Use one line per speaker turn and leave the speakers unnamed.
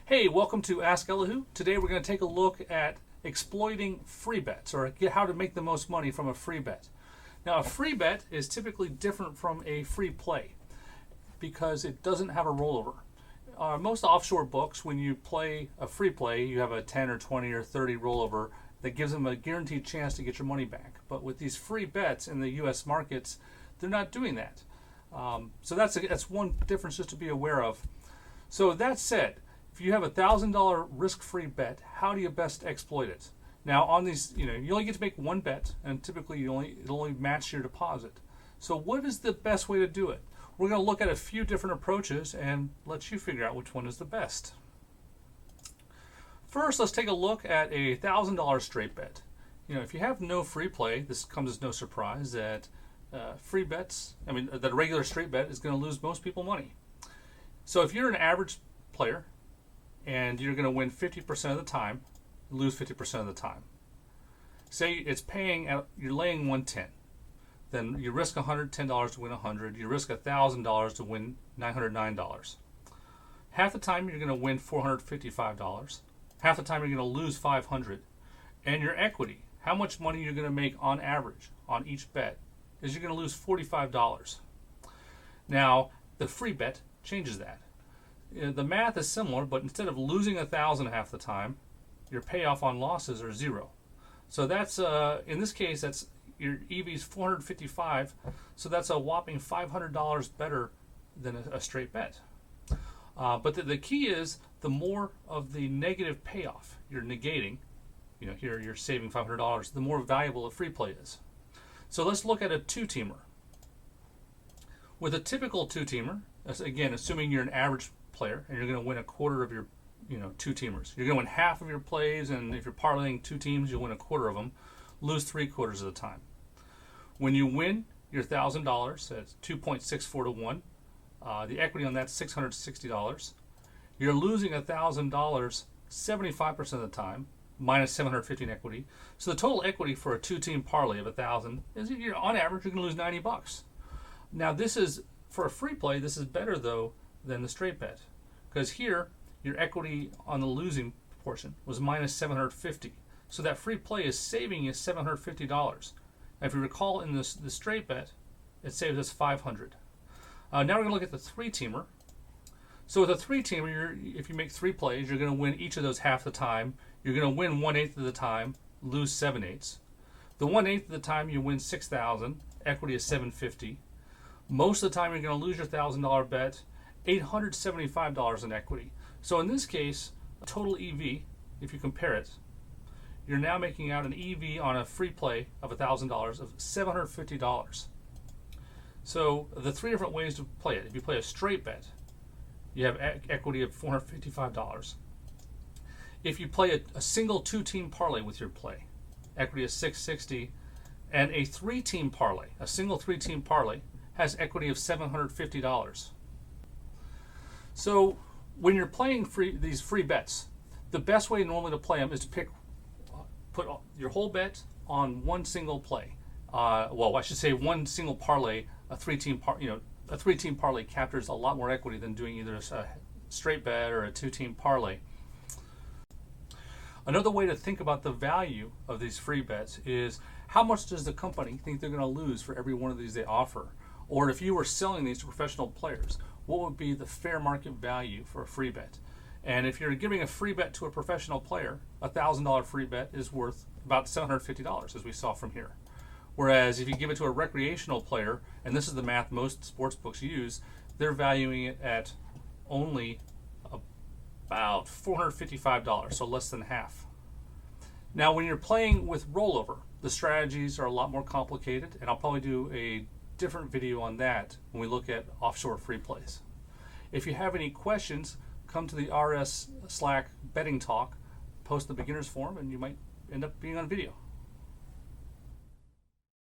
Hey, welcome to Ask Elihu. Today we're going to take a look at exploiting free bets, or how to make the most money from a free bet. Now, a free bet is typically different from a free play because it doesn't have a rollover. Most offshore books, when you play a free play, you have a 10 or 20 or 30 rollover that gives them a guaranteed chance to get your money back. But with these free bets in the U.S. markets, they're not doing that. So that's one difference just to be aware of. So that said, if you have a $1,000 risk-free bet, how do you best exploit it? Now, on these, you only get to make one bet, and typically it'll only match your deposit. So, what is the best way to do it? We're going to look at a few different approaches and let you figure out which one is the best. First, let's take a look at a $1,000 straight bet. If you have no free play, this comes as no surprise that that a regular straight bet is going to lose most people money. So, if you're an average player and you're going to win 50% of the time, lose 50% of the time. Say it's you're laying 110. Then you risk $110 to win 100. You risk $1,000 to win $909. Half the time you're going to win $455. Half the time you're going to lose $500. And your equity, how much money you're going to make on average on each bet, is you're going to lose $45. Now, the free bet changes that. The math is similar, but instead of losing $1,000 half the time, your payoff on losses are zero. So that's in this case, that's your EV is 455. So that's a whopping $500 better than a straight bet. But the key is the more of the negative payoff you're negating. Here you're saving $500. The more valuable a free play is. So let's look at a two-teamer. With a typical two-teamer, again, assuming you're an average player and you're going to win a quarter of your two-teamers. You're going to win half of your plays, and if you're parlaying two teams, you'll win a quarter of them, lose 3/4 of the time. When you win your $1,000, that's 2.64 to 1. The equity on that's $660. You're losing $1,000 75% of the time, minus $750 in equity. So the total equity for a two-team parlay of $1,000 is, on average, you're going to lose $90. Now, this is for a free play. This is better though than the straight bet, because here your equity on the losing portion was minus $750. So that free play is saving you $750. If you recall, in the straight bet, it saves us $500. Now we're going to look at the three-teamer. So with a three-teamer, if you make three plays, you're going to win each of those half the time. You're going to win 1/8 of the time, lose 7/8. The 1/8 of the time you win $6,000. Equity is $750. Most of the time you're going to lose your $1,000 bet, $875 in equity. So in this case, total EV, if you compare it, you're now making out an EV on a free play of $1,000 of $750. So the three different ways to play it. If you play a straight bet, you have equity of $455. If you play a single two-team parlay with your play, equity is $660, and a three-team parlay, a single three-team parlay, has equity of $750. So when you're playing these free bets, the best way normally to play them is to put your whole bet on one single play. I should say one single parlay. A three-team parlay captures a lot more equity than doing either a straight bet or a two-team parlay. Another way to think about the value of these free bets is how much does the company think they're going to lose for every one of these they offer? Or if you were selling these to professional players, what would be the fair market value for a free bet? And if you're giving a free bet to a professional player, a $1,000 free bet is worth about $750, as we saw from here. Whereas if you give it to a recreational player, and this is the math most sports books use, they're valuing it at only about $455, so less than half. Now, when you're playing with rollover, the strategies are a lot more complicated, and I'll probably do a different video on that when we look at offshore free plays. If you have any questions, come to the RS Slack betting talk, post the beginners forum, and you might end up being on video.